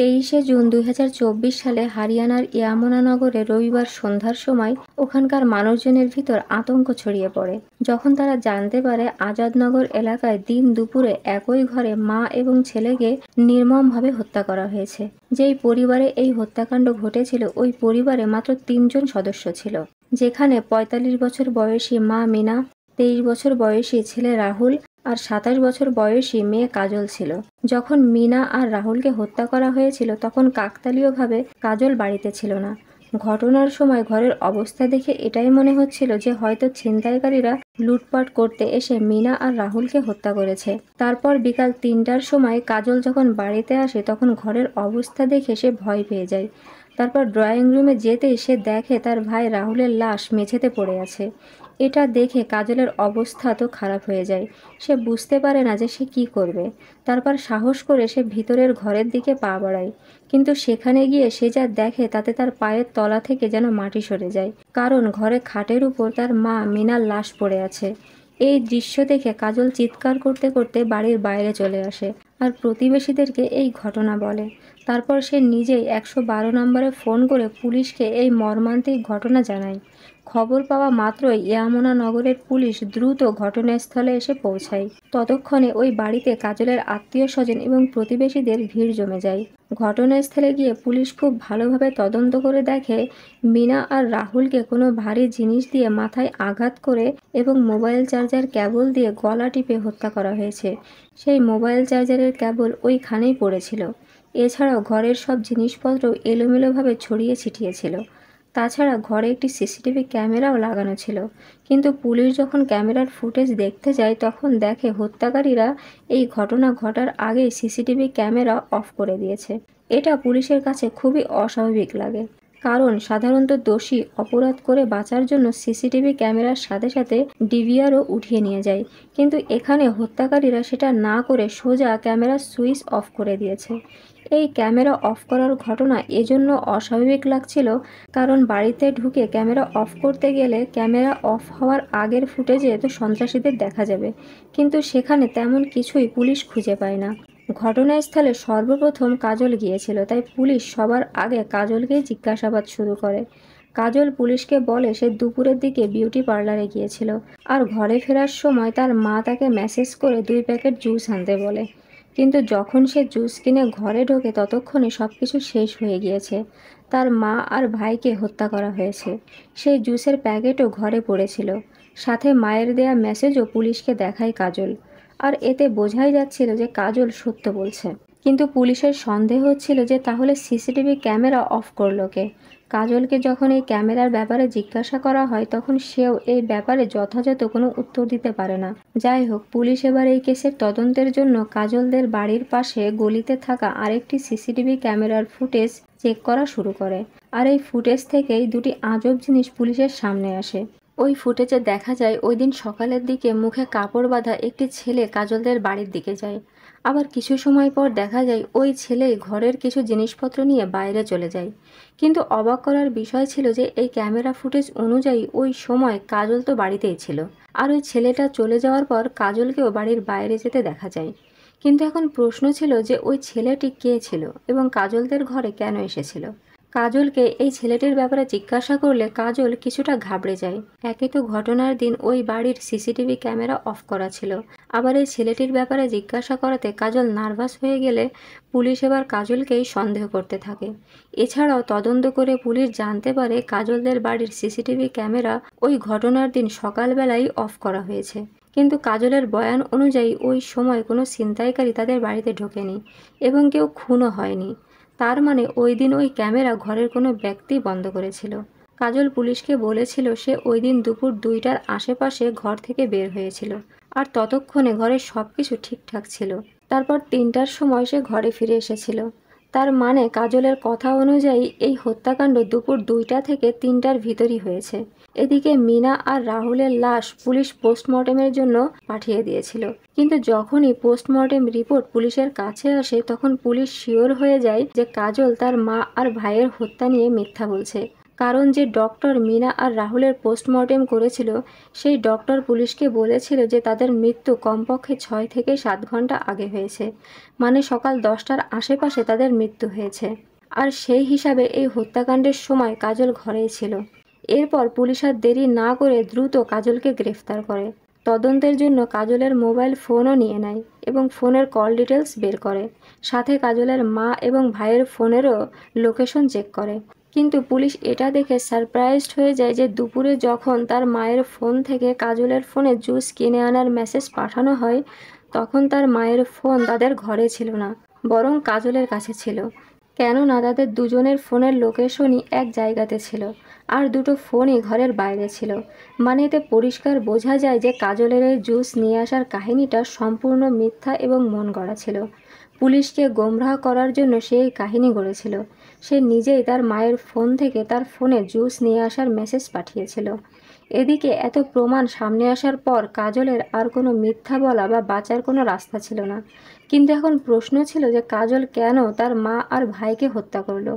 23শে June 2024 সালে হরিয়ানার ইয়ামুনা নগরে রবিবার সন্ধ্যার সময় ওখানকার মানুষজনের ভিতর আতঙ্ক ছড়িয়ে পড়ে যখন তারা জানতে পারে আজাদনগর এলাকায় দিন দুপুরে একই ঘরে মা এবং ছেলেকে নির্মমভাবে হত্যা করা হয়েছে। যেই পরিবারে এই হত্যাকাণ্ড ঘটেছিল ওই পরিবারে মাত্র 3জন সদস্য ছিল, যেখানে 45 বছর বয়সী মা মিনা, 23 বছর বয়সী ছেলে রাহুল আর 27 বছর বয়সী মেয়ে কাজল ছিল। যখন মিনা আর রাহুলকে হত্যা করা হয়েছিল তখন কাকতালীয়ভাবে কাজল বাড়িতে ছিল না। ঘটনার সময় ঘরের অবস্থা দেখে এটাই মনে হচ্ছিল যে হয়তো ছিনতাইকারীরা লুটপাট করতে এসে মিনা আর রাহুলকে হত্যা করেছে। তারপর বিকাল 3টার সময় কাজল যখন বাড়িতে আসে তখন ঘরের অবস্থা দেখে সে ভয় পেয়ে যায়। তারপর ড্রয়িং রুমে যেতেই সে দেখে তার ভাই রাহুলের লাশ মেঝেতে পড়ে আছে। এটা দেখে কাজলের অবস্থা তো খারাপ হয়ে যায়। সে বুঝতে পারে না যে সে কি করবে। তারপর সাহস করে সে ভিতরের ঘরের দিকে পা বাড়ায়, কিন্তু সেখানে গিয়ে সে যা দেখে তাতে তার পায়ের তলা থেকে যেন মাটি সরে যায়, কারণ ঘরে খাটের উপর তার মা মিনার লাশ পড়ে আছে। এই দৃশ্য দেখে কাজল চিৎকার করতে করতে বাড়ির বাইরে চলে আসে আর প্রতিবেশীদেরকে এই ঘটনা বলে। তারপর সে নিজেই 112 নম্বরে ফোন করে পুলিশকে এই মর্মান্তিক ঘটনা জানায়। খবর পাওয়া মাত্রই ইয়ামুনা নগরের পুলিশ দ্রুত ঘটনাস্থলে এসে পৌঁছায়। ততক্ষণে ওই বাড়িতে কাজলের আত্মীয়স্বজন এবং প্রতিবেশীদের ভিড় জমে যায়। ঘটনাস্থলে গিয়ে পুলিশ খুব ভালোভাবে তদন্ত করে দেখে মিনা আর রাহুলকে কোনো ভারী জিনিস দিয়ে মাথায় আঘাত করে এবং মোবাইল চার্জার কেবল দিয়ে গলা টিপে হত্যা করা হয়েছে। সেই মোবাইল চার্জারের কেবল ওইখানেই পড়েছিল। এছাড়াও ঘরের সব জিনিসপত্র এলোমেলোভাবে ছড়িয়ে ছিটিয়ে ছিল। তাছাড়া ঘরে একটি সিসিটিভি ক্যামেরাও লাগানো ছিল, কিন্তু পুলিশ যখন ক্যামেরার ফুটেজ দেখতে যায় তখন দেখে হত্যাকারীরা এই ঘটনা ঘটার আগেই সিসিটিভি ক্যামেরা অফ করে দিয়েছে। এটা পুলিশের কাছে খুবই অস্বাভাবিক লাগে, কারণ সাধারণত দোষী অপরাধ করে বাঁচার জন্য সিসিটিভি ক্যামেরার সাথে সাথে ডিভিআরও উঠিয়ে নিয়ে যায়, কিন্তু এখানে হত্যাকারীরা সেটা না করে সোজা ক্যামেরার সুইচ অফ করে দিয়েছে। এই ক্যামেরা অফ করার ঘটনা এজন্য অস্বাভাবিক লাগছিল কারণ বাড়িতে ঢুকে ক্যামেরা অফ করতে গেলে ক্যামেরা অফ হওয়ার আগের ফুটেজে তো সন্ত্রাসীদের দেখা যাবে, কিন্তু সেখানে তেমন কিছুই পুলিশ খুঁজে পায় না। ঘটনাস্থলে সর্বপ্রথম কাজল গিয়েছিল, তাই পুলিশ সবার আগে কাজলকেই জিজ্ঞাসাবাদ শুরু করে। কাজল পুলিশকে বলে সে দুপুরের দিকে বিউটি পার্লারে গিয়েছিল আর ঘরে ফেরার সময় তার মা তাকে মেসেজ করে 2 প্যাকেট জুস আনতে বলে, কিন্তু যখন সে জুস কিনে ঘরে ঢোকে ততক্ষণে সব কিছু শেষ হয়ে গিয়েছে। তার মা আর ভাইকে হত্যা করা হয়েছে। সেই জুসের প্যাকেটও ঘরে পড়েছিল, সাথে মায়ের দেয়া মেসেজও পুলিশকে দেখায় কাজল। আর এতে বোঝাই যাচ্ছিল যে কাজল সত্য বলছে, কিন্তু পুলিশের সন্দেহ হচ্ছিল যে তাহলে সিসিটিভি ক্যামেরা অফ করলো কে। কাজলকে যখন এই ক্যামেরার ব্যাপারে জিজ্ঞাসা করা হয় তখন সেও এই ব্যাপারে যথাযথ কোনো উত্তর দিতে পারে না। যাই হোক, পুলিশ এবার এই কেসের তদন্তের জন্য কাজলদের বাড়ির পাশে গলিতে থাকা আরেকটি সিসিটিভি ক্যামেরার ফুটেজ চেক করা শুরু করে। আর এই ফুটেজ থেকেই দুটি আজব জিনিস পুলিশের সামনে আসে। ওই ফুটেজে দেখা যায় ওই দিন সকালের দিকে মুখে কাপড় বাঁধা একটি ছেলে কাজলদের বাড়ির দিকে যায়। আবার কিছু সময় পর দেখা যায় ওই ছেলেই ঘরের কিছু জিনিসপত্র নিয়ে বাইরে চলে যায়। কিন্তু অবাক করার বিষয় ছিল যে এই ক্যামেরা ফুটেজ অনুযায়ী ওই সময় কাজল তো বাড়িতেই ছিল, আর ওই ছেলেটা চলে যাওয়ার পর কাজলকেও বাড়ির বাইরে যেতে দেখা যায়। কিন্তু এখন প্রশ্ন ছিল যে ওই ছেলেটি কে ছিল এবং কাজলদের ঘরে কেন এসেছিল। কাজলকে এই ছেলেটির ব্যাপারে জিজ্ঞাসা করলে কাজল কিছুটা ঘাবড়ে যায়। একে তো ঘটনার দিন ওই বাড়ির সিসিটিভি ক্যামেরা অফ করা ছিল, আবার এই ছেলেটির ব্যাপারে জিজ্ঞাসা করাতে কাজল নার্ভাস হয়ে গেলে পুলিশ এবার কাজলকেই সন্দেহ করতে থাকে। এছাড়াও তদন্ত করে পুলিশ জানতে পারে কাজলদের বাড়ির সিসিটিভি ক্যামেরা ওই ঘটনার দিন সকালবেলাই অফ করা হয়েছে, কিন্তু কাজলের বয়ান অনুযায়ী ওই সময় কোনো ছিনতাইকারী তাদের বাড়িতে ঢোকেনি এবং কেউ খুনও হয়নি। তার মানে ওই দিন ওই ক্যামেরা ঘরের কোনো ব্যক্তি বন্ধ করেছিল। কাজল পুলিশকে বলেছিল সে ওই দিন দুপুর 2টার আশেপাশে ঘর থেকে বের হয়েছিল আর ততক্ষণে ঘরের সব কিছু ঠিকঠাক ছিল। তারপর 3টার সময় সে ঘরে ফিরে এসেছিল। তার মানে কাজলের কথা অনুযায়ী এই হত্যাকাণ্ড দুপুর 2টা থেকে 3টার ভিতরই হয়েছে। এদিকে মিনা আর রাহুলের লাশ পুলিশ পোস্টমর্টেমের জন্য পাঠিয়ে দিয়েছিল, কিন্তু যখনই পোস্টমর্টেম রিপোর্ট পুলিশের কাছে আসে তখন পুলিশ শিওর হয়ে যায় যে কাজল তার মা আর ভাইয়ের হত্যা নিয়ে মিথ্যা বলছে, কারণ যে ডক্টর মিনা আর রাহুলের পোস্টমর্টেম করেছিল সেই ডক্টর পুলিশকে বলেছিল যে তাদের মৃত্যু কমপক্ষে 6 থেকে 7 ঘন্টা আগে হয়েছে, মানে সকাল 10টার আশেপাশে তাদের মৃত্যু হয়েছে। আর সেই হিসাবে এই হত্যাকাণ্ডের সময় কাজল ঘরেই ছিল। এরপর পুলিশ আর দেরি না করে দ্রুত কাজলকে গ্রেফতার করে। তদন্তের জন্য কাজলের মোবাইল ফোনও নিয়ে নেয় এবং ফোনের কল ডিটেলস বের করে, সাথে কাজলের মা এবং ভাইয়ের ফোনেরও লোকেশন চেক করে। কিন্তু পুলিশ এটা দেখে সারপ্রাইজড হয়ে যায় যে দুপুরে যখন তার মায়ের ফোন থেকে কাজলের ফোনে জুস কিনে আনার মেসেজ পাঠানো হয়, তখন তার মায়ের ফোন তাদের ঘরে ছিল না, বরং কাজলের কাছে ছিল। কেননা তাদের দুজনের ফোনের লোকেশনই এক জায়গাতে ছিল, আর দুটো ফোনই ঘরের বাইরে ছিল। মানে এতে পরিষ্কার বোঝা যায় যে কাজলের এই জুস নিয়ে আসার কাহিনীটা সম্পূর্ণ মিথ্যা এবং মন গড়া ছিল। পুলিশকে গোমরাহ করার জন্য সে এই কাহিনী গড়েছিল। সে নিজেই তার মায়ের ফোন থেকে তার ফোনে জুস নিয়ে আসার মেসেজ পাঠিয়েছিল। এদিকে এত প্রমাণ সামনে আসার পর কাজলের আর কোনো মিথ্যা বলা বা বাঁচার কোনো রাস্তা ছিল না। কিন্তু এখন প্রশ্ন ছিল যে কাজল কেন তার মা আর ভাইকে হত্যা করলো?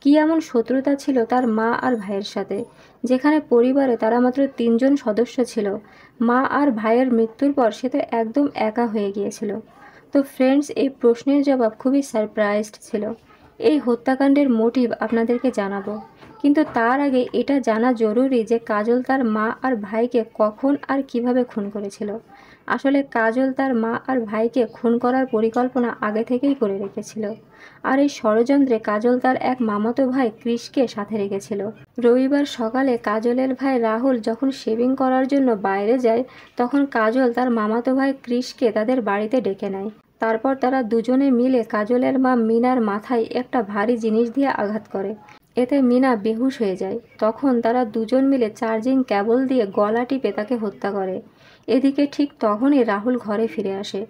কী এমন শত্রুতা ছিল তার মা আর ভাইয়ের সাথে, যেখানে পরিবারে তারা মাত্র 3জন সদস্য ছিল? মা আর ভাইয়ের মৃত্যুর পর সে তো একদম একা হয়ে গিয়েছিল। তো ফ্রেন্ডস, এই প্রশ্নের জবাব খুবই সারপ্রাইজড ছিল। এই হত্যাকাণ্ডের মোটিভ আপনাদেরকে জানাবো, কিন্তু তার আগে এটা জানা জরুরি যে কাজল তার মা আর ভাইকে কখন আর কিভাবে খুন করেছিল। আসলে কাজল তার মা আর ভাইকে খুন করার পরিকল্পনা আগে থেকেই করে রেখেছিল। আর এই ষড়যন্ত্রে কাজল তার এক মামাতো ভাই ক্রিশকে সাথে রেখেছিল। রবিবার সকালে কাজলের ভাই রাহুল যখন শেভিং করার জন্য বাইরে যায়, তখন কাজল তার মামাতো ভাই ক্রিশকে তাদের বাড়িতে ডেকে নেয়। তারপর তারা দুজনে মিলে কাজলের মা মিনার মাথায় একটা ভারী জিনিস দিয়ে আঘাত করে। এতে মিনা বেহুশ হয়ে যায়। তখন তারা দুজন মিলে চার্জিং কেবল দিয়ে গলা টিপে তাকে হত্যা করে। এদিকে ঠিক তখনই রাহুল ঘরে ফিরে আসে।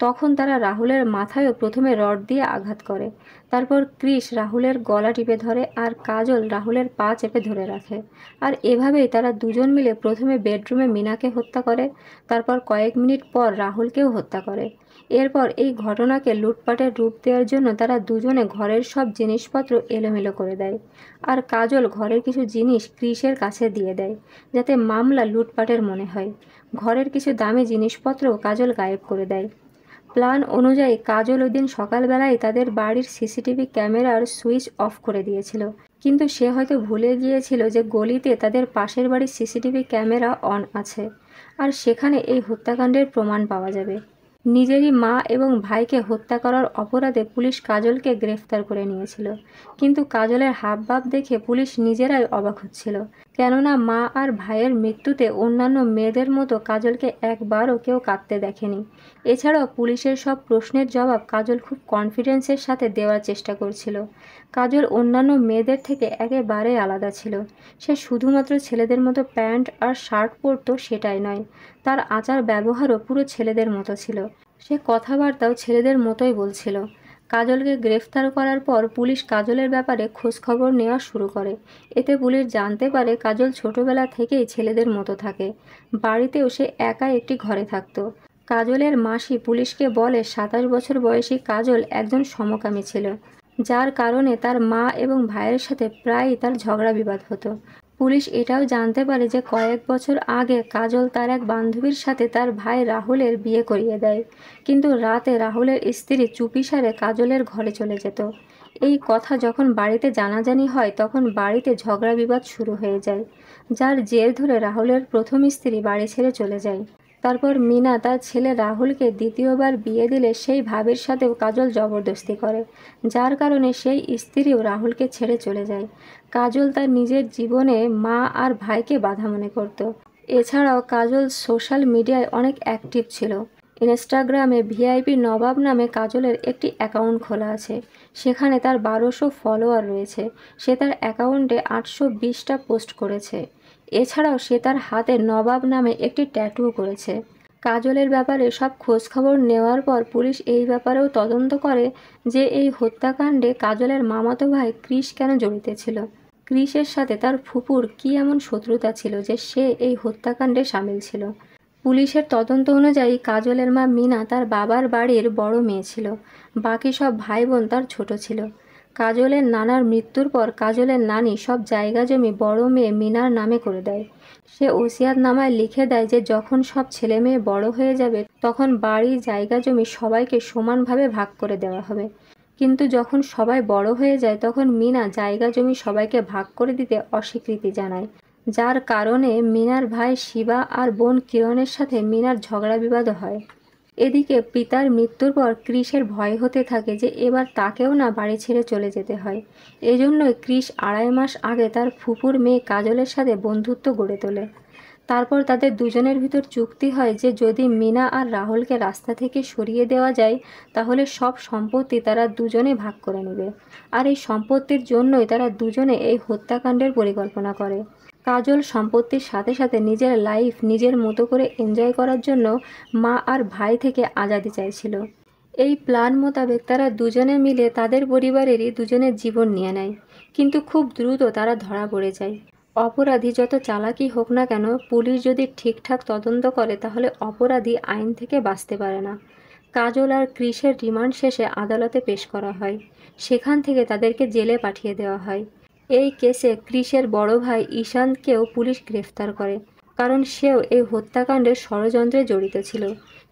তখন তারা রাহুলের মাথায়ও প্রথমে রড দিয়ে আঘাত করে। তারপর ক্রিশ রাহুলের গলা টিপে ধরে আর কাজল রাহুলের পা চেপে ধরে রাখে। আর এভাবেই তারা দুজন মিলে প্রথমে বেডরুমে মিনাকে হত্যা করে, তারপর কয়েক মিনিট পর রাহুলকেও হত্যা করে। এরপর এই ঘটনাকে লুটপাটের রূপ দেওয়ার জন্য তারা দুজনে ঘরের সব জিনিসপত্র এলোমেলো করে দেয়। আর কাজল ঘরের কিছু জিনিস ক্রিশের কাছে দিয়ে দেয়, যাতে মামলা লুটপাটের মনে হয়। ঘরের কিছু দামি জিনিসপত্রও কাজল গায়েব করে দেয়। প্ল্যান অনুযায়ী কাজল ওই দিন সকালবেলায় তাদের বাড়ির সিসিটিভি ক্যামেরার সুইচ অফ করে দিয়েছিল, কিন্তু সে হয়তো ভুলে গিয়েছিল যে গলিতে তাদের পাশের বাড়ির সিসিটিভি ক্যামেরা অন আছে, আর সেখানে এই হত্যাকাণ্ডের প্রমাণ পাওয়া যাবে। নিজেরই মা এবং ভাইকে হত্যা করার অপরাধে পুলিশ কাজলকে গ্রেফতার করে নিয়েছিল, কিন্তু কাজলের হাবভাব দেখে পুলিশ নিজেরাই অবাক হচ্ছিল। কেননা মা আর ভাইয়ের মৃত্যুতে অন্যান্য মেয়েদের মতো কাজলকে একবারও কেউ কাঁদতে দেখেনি। এছাড়াও পুলিশের সব প্রশ্নের জবাব কাজল খুব কনফিডেন্সের সাথে দেওয়ার চেষ্টা করছিল। কাজল অন্যান্য মেয়েদের থেকে একেবারে আলাদা ছিল। সে শুধুমাত্র ছেলেদের মতো প্যান্ট আর শার্ট পরতো সেটাই নয়, তার আচার ব্যবহারও পুরো ছেলেদের মতো ছিল। সে কথাবার্তাও ছেলেদের মতোই বলছিল। কাজলকে গ্রেফতার করার পর পুলিশ কাজলের ব্যাপারে খোঁজখবর নেওয়া শুরু করে। এতে পুলিশ জানতে পারে কাজল ছোটবেলা থেকেই ছেলেদের মতো থাকে। বাড়িতেও সে একা একটি ঘরে থাকতো। কাজলের মাসি পুলিশকে বলে 27 বছর বয়সী কাজল একজন সমকামী ছিল, যার কারণে তার মা এবং ভাইয়ের সাথে প্রায়ই তার ঝগড়া বিবাদ হতো। পুলিশ এটাও জানতে পারে যে কয়েক বছর আগে কাজল তার এক বান্ধবীর সাথে তার ভাই রাহুলের বিয়ে করিয়ে দেয়, কিন্তু রাতে রাহুলের স্ত্রী চুপিসারে কাজলের ঘরে চলে যেত। এই কথা যখন বাড়িতে জানাজানি হয় তখন বাড়িতে ঝগড়া বিবাদ শুরু হয়ে যায়, যার জের ধরে রাহুলের প্রথম স্ত্রী বাড়ি ছেড়ে চলে যায়। তারপর মিনা তার ছেলে রাহুলকে দ্বিতীয়বার বিয়ে দিলে সেই ভাবির সাথেও কাজল জবরদস্তি করে, যার কারণে সেই স্ত্রীও রাহুলকে ছেড়ে চলে যায়। কাজল তার নিজের জীবনে মা আর ভাইকে বাধা মনে করত। এছাড়াও কাজল সোশ্যাল মিডিয়ায় অনেক অ্যাক্টিভ ছিল। ইনস্টাগ্রামে ভিআইপি নবাব নামে কাজলের একটি অ্যাকাউন্ট খোলা আছে। সেখানে তার 1200 ফলোয়ার রয়েছে। সে তার অ্যাকাউন্টে 820টা পোস্ট করেছে। এছাড়াও সে তার হাতে নবাব নামে একটি ট্যাটুও করেছে। কাজলের ব্যাপারে সব খোঁজখবর নেওয়ার পর পুলিশ এই ব্যাপারেও তদন্ত করে যে এই হত্যাকাণ্ডে কাজলের মামাতো ভাই ক্রিশ কেন জড়িত ছিল। ক্রিশের সাথে তার ফুপুর কী এমন শত্রুতা ছিল যে সে এই হত্যাকাণ্ডে সামিল ছিল। পুলিশের তদন্ত অনুযায়ী কাজলের মা মিনা তার বাবার বাড়ির বড় মেয়ে ছিল। বাকি সব ভাই বোন তার ছোট ছিল। কাজলের নানার মৃত্যুর পর কাজলের নানি সব জায়গা জমি বড় মেয়ে মিনার নামে করে দেয়। সে ওসিয়াতনামায় লিখে দেয় যে যখন সব ছেলে মেয়ে বড় হয়ে যাবে তখন বাড়ি জায়গা জমি সবাইকে সমানভাবে ভাগ করে দেওয়া হবে। কিন্তু যখন সবাই বড় হয়ে যায় তখন মিনা জায়গা জমি সবাইকে ভাগ করে দিতে অস্বীকৃতি জানায়, যার কারণে মিনার ভাই শিবা আর বোন কিরণের সাথে মিনার ঝগড়া বিবাদ হয়। এদিকে পিতার মৃত্যুর পর ক্রিসের ভয় হতে থাকে যে এবার তাকেও না বাড়ি ছেড়ে চলে যেতে হয়। এজন্যই ক্রিস 2.5 মাস আগে তার ফুপুর মেয়ে কাজলের সাথে বন্ধুত্ব গড়ে তোলে। তারপর তাদের দুজনের ভিতর চুক্তি হয় যে যদি মিনা আর রাহুলকে রাস্তা থেকে সরিয়ে দেওয়া যায় তাহলে সব সম্পত্তি তারা দুজনে ভাগ করে নেবে। আর এই সম্পত্তির জন্যই তারা দুজনে এই হত্যাকাণ্ডের পরিকল্পনা করে। কাজল সম্পত্তির সাথে সাথে নিজের লাইফ নিজের মতো করে এনজয় করার জন্য মা আর ভাই থেকে আজাদি চাইছিল। এই প্ল্যান মোতাবেক তারা দুজনে মিলে তাদের পরিবারেরই দুজনের জীবন নিয়ে নেয়। কিন্তু খুব দ্রুত তারা ধরা পড়ে যায়। অপরাধী যত চালাকি হোক না কেন, পুলিশ যদি ঠিকঠাক তদন্ত করে তাহলে অপরাধী আইন থেকে বাঁচতে পারে না। কাজল আর ক্রিসের রিমান্ড শেষে আদালতে পেশ করা হয়। সেখান থেকে তাদেরকে জেলে পাঠিয়ে দেওয়া হয়। এই কেসে ক্রিসের বড় ভাই ঈশানকেও পুলিশ গ্রেফতার করে, কারণ সেও এই হত্যাকাণ্ডের ষড়যন্ত্রে জড়িত ছিল।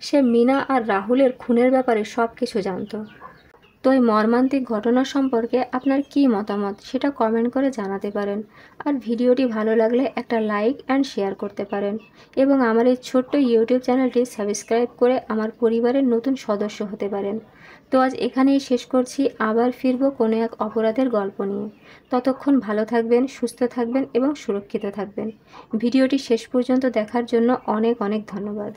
সে মিনা আর রাহুলের খুনের ব্যাপারে সব কিছু জানত। তো এই মর্মান্তিক ঘটনা সম্পর্কে আপনার কী মতামত সেটা কমেন্ট করে জানাতে পারেন। আর ভিডিওটি ভালো লাগলে একটা লাইক অ্যান্ড শেয়ার করতে পারেন এবং আমার এই ছোট্ট ইউটিউব চ্যানেলটি সাবস্ক্রাইব করে আমার পরিবারের নতুন সদস্য হতে পারেন। তো আজ এখানেই শেষ করছি, আবার ফিরবো কোনো এক অপরাধের গল্প নিয়ে। ততক্ষণ ভালো থাকবেন, সুস্থ থাকবেন এবং সুরক্ষিত থাকবেন। ভিডিওটি শেষ পর্যন্ত দেখার জন্য অনেক অনেক ধন্যবাদ।